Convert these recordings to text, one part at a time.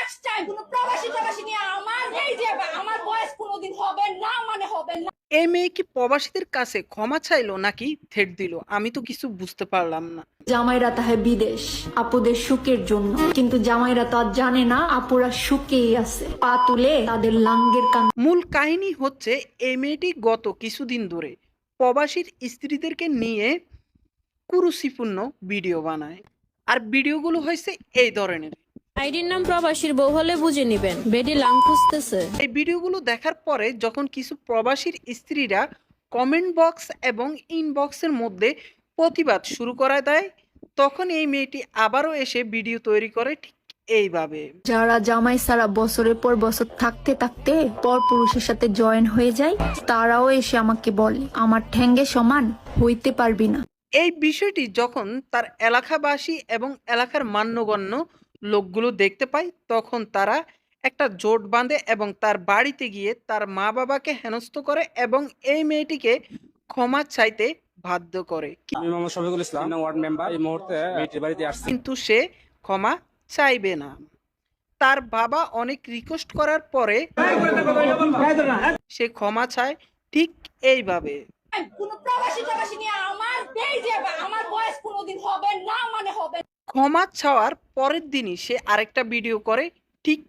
Last time কোনো প্রবাসী টবাসী নিয়ে আমার এই যে আমার বয়স কোনোদিন হবে না, মানে হবে না। এই মেয়ে কি প্রবাসীদের কাছে ক্ষমা চাইলো নাকি থ্রেট দিল? আমি তো কিছু বুঝতে পারলাম না। জামাইরা তাহে বিদেশ আপুদের সুখের জন্য, কিন্তু জামাইরা তো আর জানে না আপুরা সুখেই আছে, পা তুলে তাদের লাঙ্গের কান। মূল কাহিনী হচ্ছে এই মেয়েটি গত কিছুদিন ধরে প্রবাসীর স্ত্রীদেরকে নিয়ে কুরুচিপূর্ণ ভিডিও বানায়। আর ভিডিওগুলো হয়েছে এই ধরনের। আইডির নাম প্রবাসীর বউ হলে বুঝে নিবেন বেডি লাং খুঁজতেছে। এই ভিডিওগুলো দেখার পরে যখন কিছু প্রবাসীর স্ত্রীরা কমেন্ট বক্স এবং ইনবক্সের মধ্যে প্রতিবাদ শুরু করা দেয়, তখন এই মেয়েটি আবারও এসে ভিডিও তৈরি করে ঠিক এইভাবে। যারা জামাই সারা বছরের পর বছর থাকতে থাকতে পর পুরুষের সাথে জয়েন হয়ে যায়, তারাও এসে আমাকে বলে আমার ঠ্যাঙ্গে সমান হইতে পারবি না। এই বিষয়টি যখন তার এলাকাবাসী এবং এলাকার মান্যগণ্য লোকগুলো দেখতে পায়, তখন তারা একটা জোট বাঁধে এবং তার বাড়িতে গিয়ে তার মা বাবাকে হেনস্থ করে এবং এই মেয়েটিকে ক্ষমা চাইতে বাধ্য করে। আমি মোহাম্মদ শফিকুল ইসলাম, ওয়ার্ড মেম্বার। এই মুহূর্তে মেয়েটির বাড়িতে আসছি। কিন্তু সে ক্ষমা চাইবে না। তার বাবা অনেক রিকোয়েস্ট করার পরে সে ক্ষমা চায় ঠিক এইভাবে। কোনো প্রবাসী টবাসী নিয়ে আমার এই যে আমার বয়স কোনোদিন হবে না, মানে হবে না। ক্ষমা চাওয়ার পরের দিনই সে আরেকটা ভিডিও করে ঠিক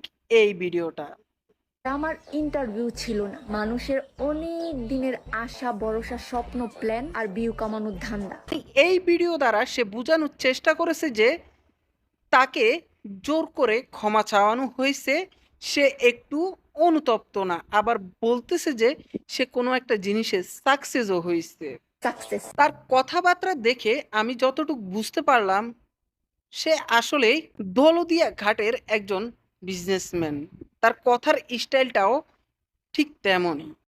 এই ভিডিওটা। আমার ইন্টারভিউ ছিল না, মানুষের অনেক দিনের আশা ভরসা স্বপ্ন প্ল্যান আর ভিউ কামানোর ধান্দা। এই ভিডিও দ্বারা সে বোঝানোর চেষ্টা করেছে যে তাকে জোর করে ক্ষমা চাওয়ানো হয়েছে, সে একটু অনুতপ্ত না, আবার বলতেছে যে সে কোনো একটা জিনিসে সাকসেসও হয়েছে। সাকসেস তার কথাবার্তা দেখে আমি যতটুকু বুঝতে পারলাম সে আসলেই দৌলতদিয়া ঘাটের একজন বিজনেসম্যান। তার কথার স্টাইলটাও ঠিক তেমনই।